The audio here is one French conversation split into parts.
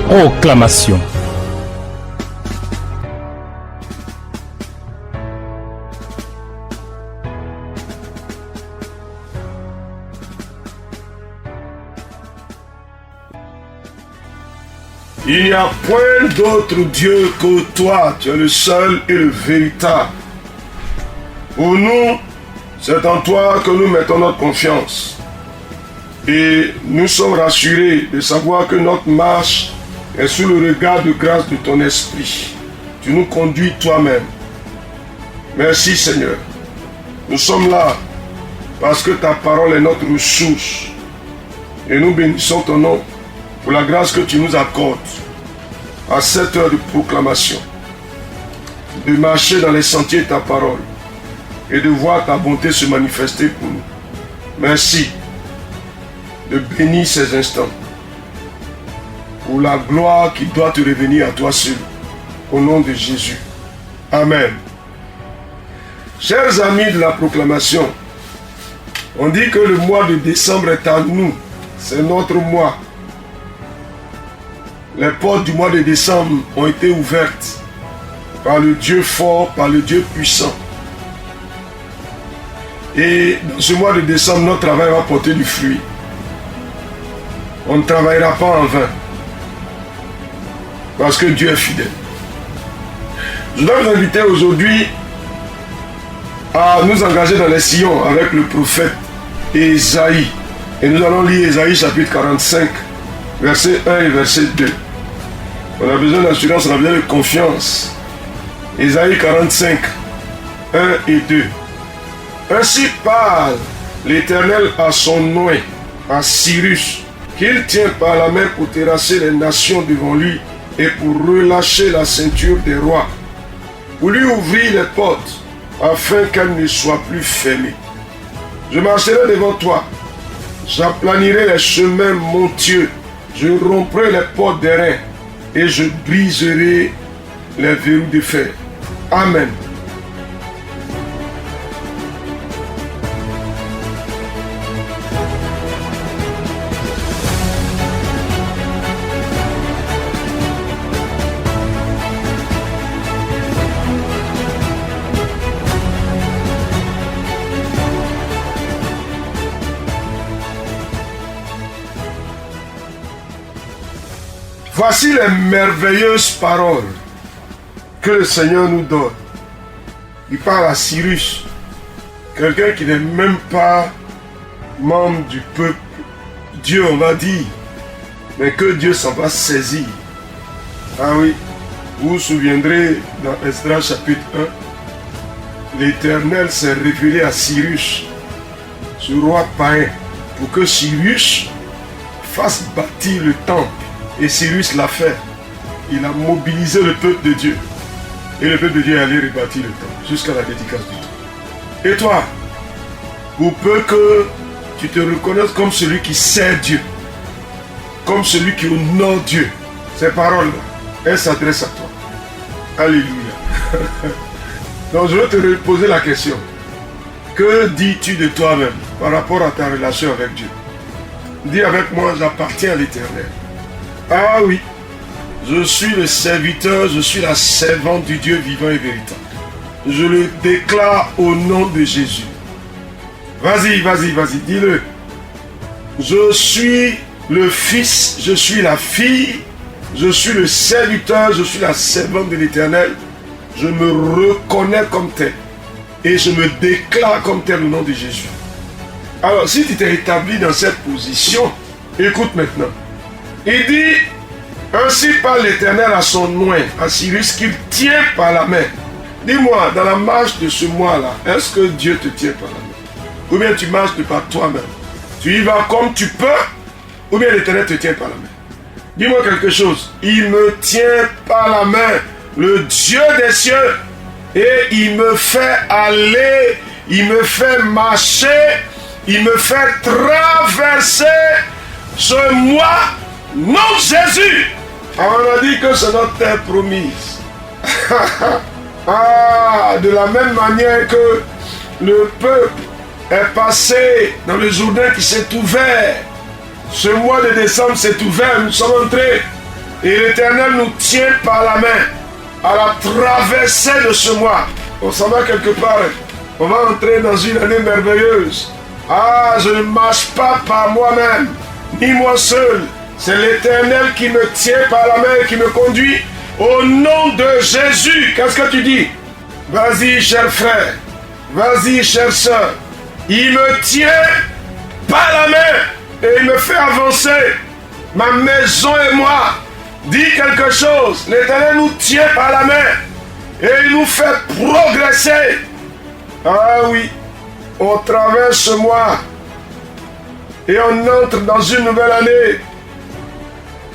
Proclamation. Il n'y a point d'autre Dieu que toi, tu es le seul et le véritable. Pour nous, c'est en toi que nous mettons notre confiance. Et nous sommes rassurés de savoir que notre marche est sous le regard de grâce de ton esprit. Tu nous conduis toi-même. Merci Seigneur. Nous sommes là parce que ta parole est notre ressource. Et nous bénissons ton nom pour la grâce que tu nous accordes à cette heure de proclamation, de marcher dans les sentiers de ta parole et de voir ta bonté se manifester pour nous. Merci de bénir ces instants pour la gloire qui doit te revenir à toi seul, au nom de Jésus. Amen. Chers amis de la proclamation, on dit que le mois de décembre est à nous, c'est notre mois. Les portes du mois de décembre ont été ouvertes par le Dieu fort, par le Dieu puissant. Et dans ce mois de décembre, notre travail va porter du fruit. On ne travaillera pas en vain. Parce que Dieu est fidèle. Je dois vous inviter aujourd'hui à nous engager dans les sillons avec le prophète Ésaïe. Et nous allons lire Ésaïe chapitre 45, verset 1 et verset 2. On a besoin d'assurance, on a besoin de confiance. Ésaïe 45, 1 et 2. Ainsi parle l'Éternel à son oint, à Cyrus, qu'il tient par la main pour terrasser les nations devant lui et pour relâcher la ceinture des rois, pour lui ouvrir les portes, afin qu'elles ne soient plus fermées. Je marcherai devant toi, j'aplanirai les chemins montueux, je romprai les portes d'airain, et je briserai les verrous de fer. Amen. Voici les merveilleuses paroles que le Seigneur nous donne. Il parle à Cyrus, quelqu'un qui n'est même pas membre du peuple. Dieu, on va dire, mais que Dieu s'en va saisir. Ah oui, vous vous souviendrez dans Esdras chapitre 1, l'Éternel s'est révélé à Cyrus, ce roi païen, pour que Cyrus fasse bâtir le temple. Et Cyrus l'a fait. Il a mobilisé le peuple de Dieu. Et le peuple de Dieu est allé rebâtir le temple jusqu'à la dédicace du temple. Et toi, pour peu que tu te reconnaisses comme celui qui sert Dieu, comme celui qui honore Dieu, ces paroles-là, elles s'adressent à toi. Alléluia. Donc je vais te poser la question. Que dis-tu de toi-même par rapport à ta relation avec Dieu? Dis avec moi, j'appartiens à l'Éternel. Ah oui, je suis le serviteur, je suis la servante du Dieu vivant et véritable. Je le déclare au nom de Jésus. Vas-y, dis-le. Je suis le fils, je suis la fille, je suis le serviteur, je suis la servante de l'Éternel. Je me reconnais comme tel et je me déclare comme tel au nom de Jésus. Alors, si tu t'es établi dans cette position, écoute maintenant. Il dit, ainsi parle l'Éternel à son oint, à Cyrus, qu'il tient par la main. Dis-moi, dans la marche de ce mois-là, est-ce que Dieu te tient par la main? Ou bien tu marches de par toi-même? Tu y vas comme tu peux? Ou bien l'Éternel te tient par la main? Dis-moi quelque chose. Il me tient par la main, le Dieu des cieux, et il me fait aller, il me fait marcher, il me fait traverser ce mois. Non, Jésus! On a dit que c'est notre terre promise. Ah, de la même manière que le peuple est passé dans le Jourdain qui s'est ouvert. Ce mois de décembre s'est ouvert, nous sommes entrés Et l'Éternel nous tient par la main à la traversée de ce mois. On s'en va quelque part. On va entrer dans une année merveilleuse. Ah, je ne marche pas par moi-même, ni moi seul. C'est l'Éternel qui me tient par la main et qui me conduit. Au nom de Jésus, qu'est-ce que tu dis? Vas-y, cher frère. Vas-y, chère soeur. Il me tient par la main et il me fait avancer. Ma maison et moi. Dis quelque chose. L'Éternel nous tient par la main et il nous fait progresser. Ah oui, on traverse ce mois et on entre dans une nouvelle année.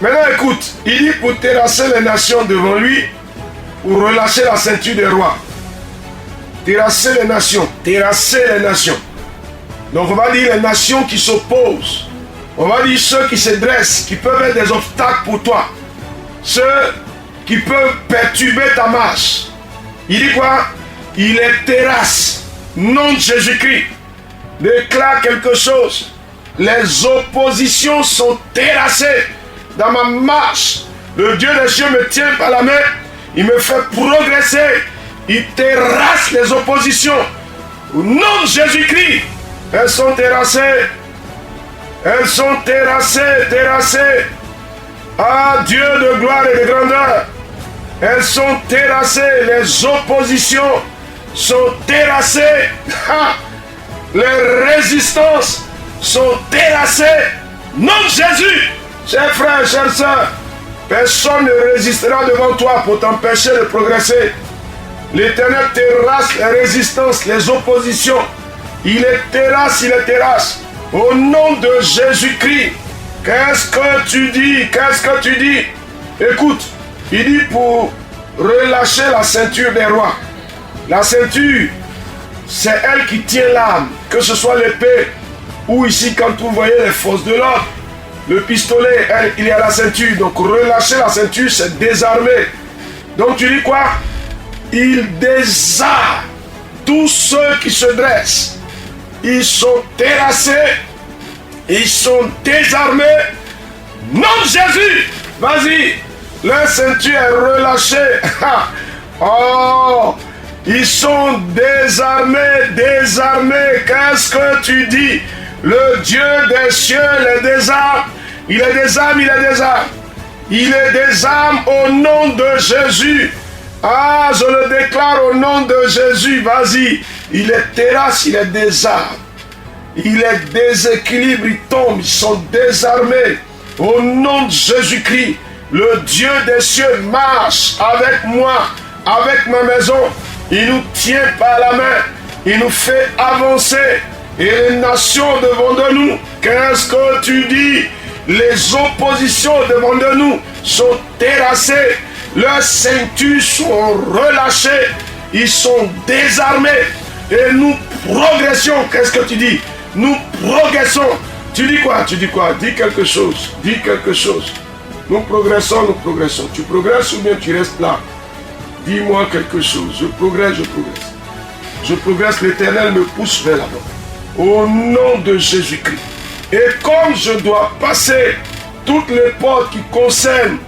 Maintenant écoute, il dit pour terrasser les nations devant lui, pour relâcher la ceinture des rois. Terrasser les nations, terrasser les nations. Donc on va dire les nations qui s'opposent. On va dire ceux qui se dressent, qui peuvent être des obstacles pour toi. Ceux qui peuvent perturber ta marche. Il dit quoi? Il les terrasse. Nom de Jésus-Christ. Déclare quelque chose. Les oppositions sont terrassées. Dans ma marche, le Dieu des cieux me tient par la main. Il me fait progresser. Il terrasse les oppositions. Au nom de Jésus-Christ. Elles sont terrassées. Elles sont terrassées, terrassées. Ah, Dieu de gloire et de grandeur. Elles sont terrassées. Les oppositions sont terrassées. Les résistances sont terrassées. Nom de Jésus. Chers frères, chères sœurs, personne ne résistera devant toi pour t'empêcher de progresser. L'Éternel terrasse les résistances, les oppositions. Il les terrasse, il les terrasse. Au nom de Jésus-Christ, qu'est-ce que tu dis? Qu'est-ce que tu dis? Écoute, il dit pour relâcher la ceinture des rois. La ceinture, c'est elle qui tient l'âme, que ce soit l'épée ou ici quand vous voyez les forces de l'ordre. Le pistolet, il est à la ceinture. Donc relâcher la ceinture, c'est désarmer. Donc tu dis quoi? Il désarme tous ceux qui se dressent. Ils sont terrassés. Ils sont désarmés. Nom de Jésus. Vas-y. La ceinture est relâchée. Oh, ils sont désarmés, désarmés. Qu'est-ce que tu dis? Le Dieu des cieux les désarme. Il les désarme, il les désarme. Il les désarme au nom de Jésus. Ah, je le déclare au nom de Jésus. Vas-y. Il les terrasse, il les désarme. Il les déséquilibre, ils tombent, ils sont désarmés. Au nom de Jésus-Christ, le Dieu des cieux marche avec moi, avec ma maison. Il nous tient par la main. Il nous fait avancer. Et les nations devant de nous, qu'est-ce que tu dis? Les oppositions devant de nous sont terrassées. Leurs ceintures sont relâchées. Ils sont désarmés. Et nous progressons. Qu'est-ce que tu dis? Nous progressons. Tu dis quoi? Tu dis quoi? Dis quelque chose. Dis quelque chose. Nous progressons, nous progressons. Tu progresses ou bien tu restes là? Dis-moi quelque chose. Je progresse, je progresse. Je progresse, l'Éternel me pousse vers l'avant. Au nom de Jésus-Christ. Et comme je dois passer toutes les portes qui concernent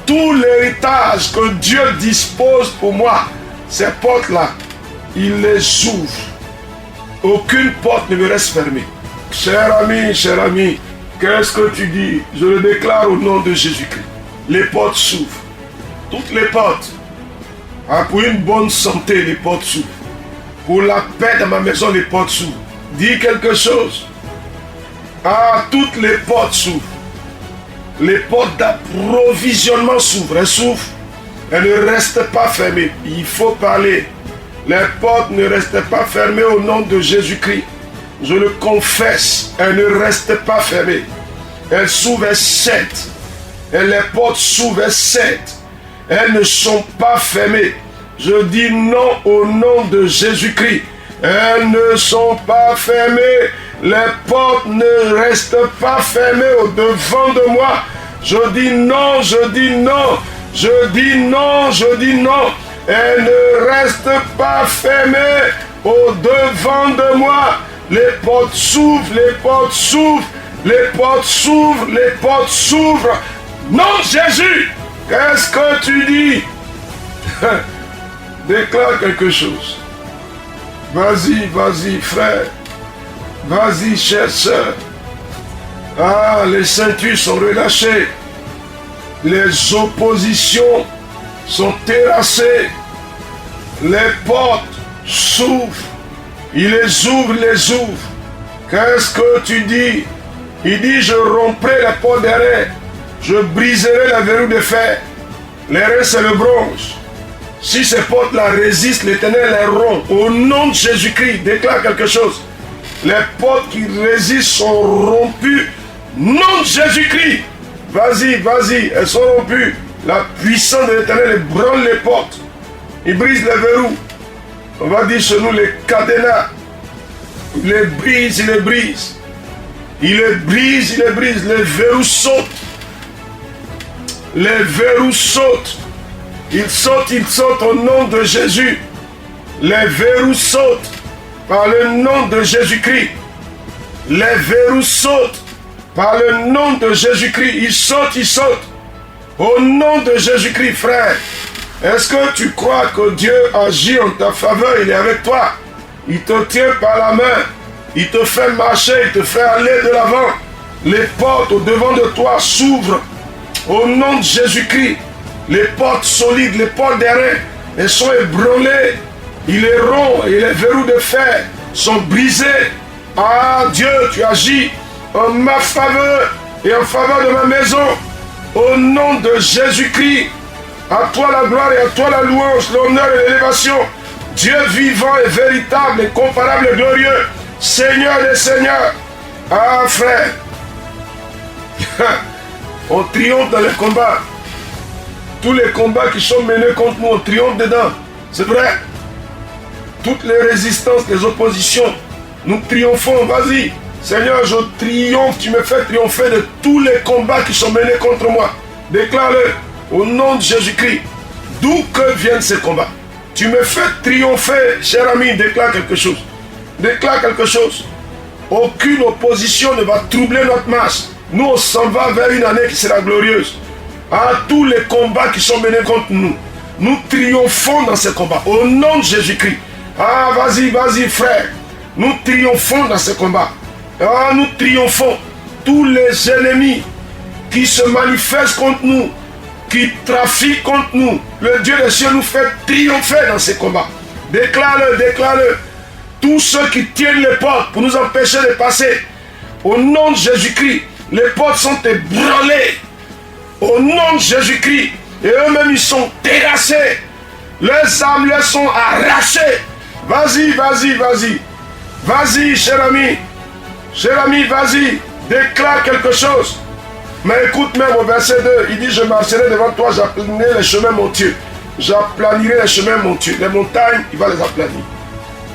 tout l'héritage que Dieu dispose pour moi, ces portes-là, il les ouvre. Aucune porte ne me reste fermée. Cher ami, qu'est-ce que tu dis? Je le déclare au nom de Jésus-Christ. Les portes s'ouvrent. Toutes les portes. Ah, pour une bonne santé, les portes s'ouvrent. Pour la paix dans ma maison, les portes s'ouvrent. Dis quelque chose. Ah, toutes les portes s'ouvrent. Les portes d'approvisionnement s'ouvrent. Elles s'ouvrent. Elles ne restent pas fermées. Il faut parler. Les portes ne restent pas fermées au nom de Jésus-Christ. Je le confesse. Elles ne restent pas fermées. Elles s'ouvrent, elles cèdent. Et les portes s'ouvrent, elles cèdent. Elles ne sont pas fermées. Je dis non au nom de Jésus-Christ. Elles ne sont pas fermées. Les portes ne restent pas fermées au-devant de moi. Je dis non, je dis non. Je dis non, je dis non. Elles ne restent pas fermées au-devant de moi. Les portes s'ouvrent, les portes s'ouvrent, les portes s'ouvrent, les portes s'ouvrent. Non, Jésus, Qu'est-ce que tu dis? Déclare quelque chose. Vas-y, vas-y, frère. Vas-y, chère sœur. Ah, les ceintures sont relâchées. Les oppositions sont terrassées. Les portes s'ouvrent. Il les ouvre, les ouvre. Qu'est-ce que tu dis? Il dit, je romprai les portes des reins. Je briserai la verrou de fer. Les reins, c'est le bronze. Si ces portes-là résistent, l'Éternel les rompt. Au nom de Jésus-Christ, déclare quelque chose. Les portes qui résistent sont rompues. Nom de Jésus-Christ. Vas-y, vas-y, elles sont rompues. La puissance de l'Éternel ébranle les portes. Il brise les verrous. On va dire chez nous les cadenas. Il les brise, il les brise. Il les brise, il les brise. Les verrous sautent. Les verrous sautent. Ils sautent au nom de Jésus. Les verrous sautent par le nom de Jésus-Christ. Les verrous sautent par le nom de Jésus-Christ. Ils sautent. Au nom de Jésus-Christ, frère. Est-ce que tu crois que Dieu agit en ta faveur? Il est avec toi. Il te tient par la main. Il te fait marcher, il te fait aller de l'avant. Les portes au devant de toi s'ouvrent. Au nom de Jésus-Christ. Les portes solides, les portes des reins, elles sont ébranlées. Il est rond et les verrous de fer sont brisés. Ah Dieu, tu agis en ma faveur et en faveur de ma maison. Au nom de Jésus-Christ, à toi la gloire et à toi la louange, l'honneur et l'élévation. Dieu vivant et véritable, incomparable et glorieux. Seigneur des seigneurs. Ah frère, on triomphe dans les combats. Tous les combats qui sont menés contre nous, on triomphe dedans. C'est vrai. Toutes les résistances, les oppositions, nous triomphons. Vas-y. Seigneur, je triomphe. Tu me fais triompher de tous les combats qui sont menés contre moi. Déclare-le au nom de Jésus-Christ. D'où que viennent ces combats? Tu me fais triompher, cher ami. Déclare quelque chose. Déclare quelque chose. Aucune opposition ne va troubler notre marche. Nous, on s'en va vers une année qui sera glorieuse. À tous les combats qui sont menés contre nous, nous triomphons dans ces combats. Au nom de Jésus-Christ. Ah, vas-y, vas-y, frère. Nous triomphons dans ces combats. Ah, nous triomphons. Tous les ennemis qui se manifestent contre nous, qui trafiquent contre nous, le Dieu des cieux nous fait triompher dans ces combats. Déclare-le, déclare-le. Tous ceux qui tiennent les portes pour nous empêcher de passer, au nom de Jésus-Christ, les portes sont ébranlées. Au nom de Jésus-Christ, et eux-mêmes ils sont terrassés. Leurs âmes leur sont arrachées. Vas-y, vas-y, vas-y. Vas-y, cher ami. Cher ami, vas-y. Déclare quelque chose. Mais écoute même au verset 2, il dit, je marcherai devant toi, j'aplanirai les chemins montueux. J'aplanirai les chemins montueux. Les montagnes, il va les aplanir.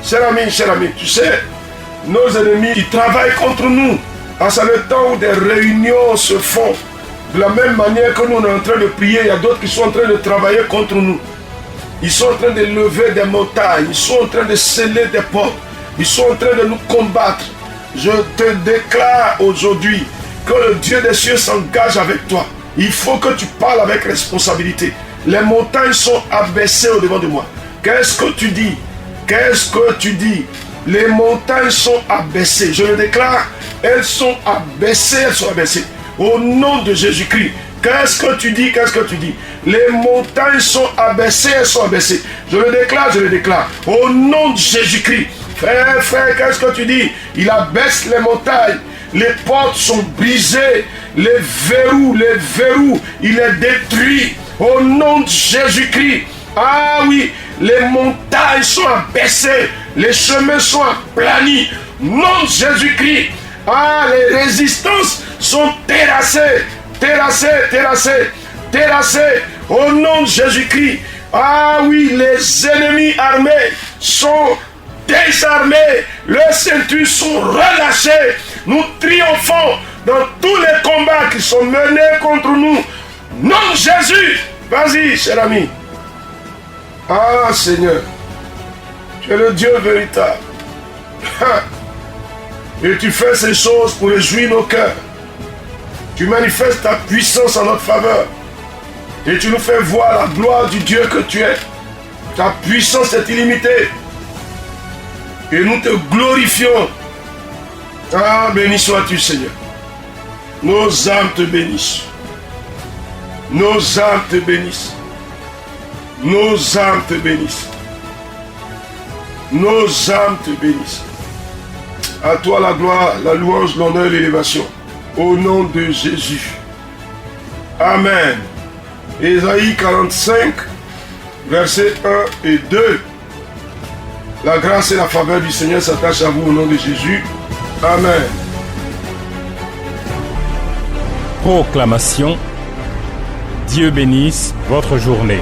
Cher ami, tu sais, nos ennemis, ils travaillent contre nous. À ce temps où des réunions se font, de la même manière que nous on est en train de prier, il y a d'autres qui sont en train de travailler contre nous. Ils sont en train de lever des montagnes, ils sont en train de sceller des portes, ils sont en train de nous combattre. Je te déclare aujourd'hui que le Dieu des cieux s'engage avec toi. Il faut que tu parles avec responsabilité. Les montagnes sont abaissées au-devant de moi. Qu'est-ce que tu dis? Qu'est-ce que tu dis? Les montagnes sont abaissées. Je le déclare, elles sont abaissées, elles sont abaissées. Au nom de Jésus-Christ. Qu'est-ce que tu dis? Qu'est-ce que tu dis? Les montagnes sont abaissées, elles sont abaissées. Je le déclare, je le déclare. Au nom de Jésus-Christ. Frère, frère, qu'est-ce que tu dis? Il abaisse les montagnes. Les portes sont brisées. Les verrous, il les détruit. Au nom de Jésus-Christ. Ah oui, les montagnes sont abaissées. Les chemins sont aplanis. Nom de Jésus-Christ. Ah, les résistances sont terrassées. Terrassées. Au nom de Jésus-Christ. Ah oui, les ennemis armés sont désarmés. Leurs ceintures sont relâchées. Nous triomphons dans tous les combats qui sont menés contre nous. Nom de Jésus. Vas-y, cher ami. Ah, Seigneur. Tu es le Dieu véritable. Et tu fais ces choses pour réjouir nos cœurs. Tu manifestes ta puissance en notre faveur. Et tu nous fais voir la gloire du Dieu que tu es. Ta puissance est illimitée. Et nous te glorifions. Ah, béni sois-tu, Seigneur. Nos âmes te bénissent. Nos âmes te bénissent. Nos âmes te bénissent. Nos âmes te bénissent. À toi la gloire, la louange, l'honneur et l'élévation. Au nom de Jésus. Amen. Ésaïe 45, versets 1 et 2. La grâce et la faveur du Seigneur s'attachent à vous au nom de Jésus. Amen. Proclamation. Dieu bénisse votre journée.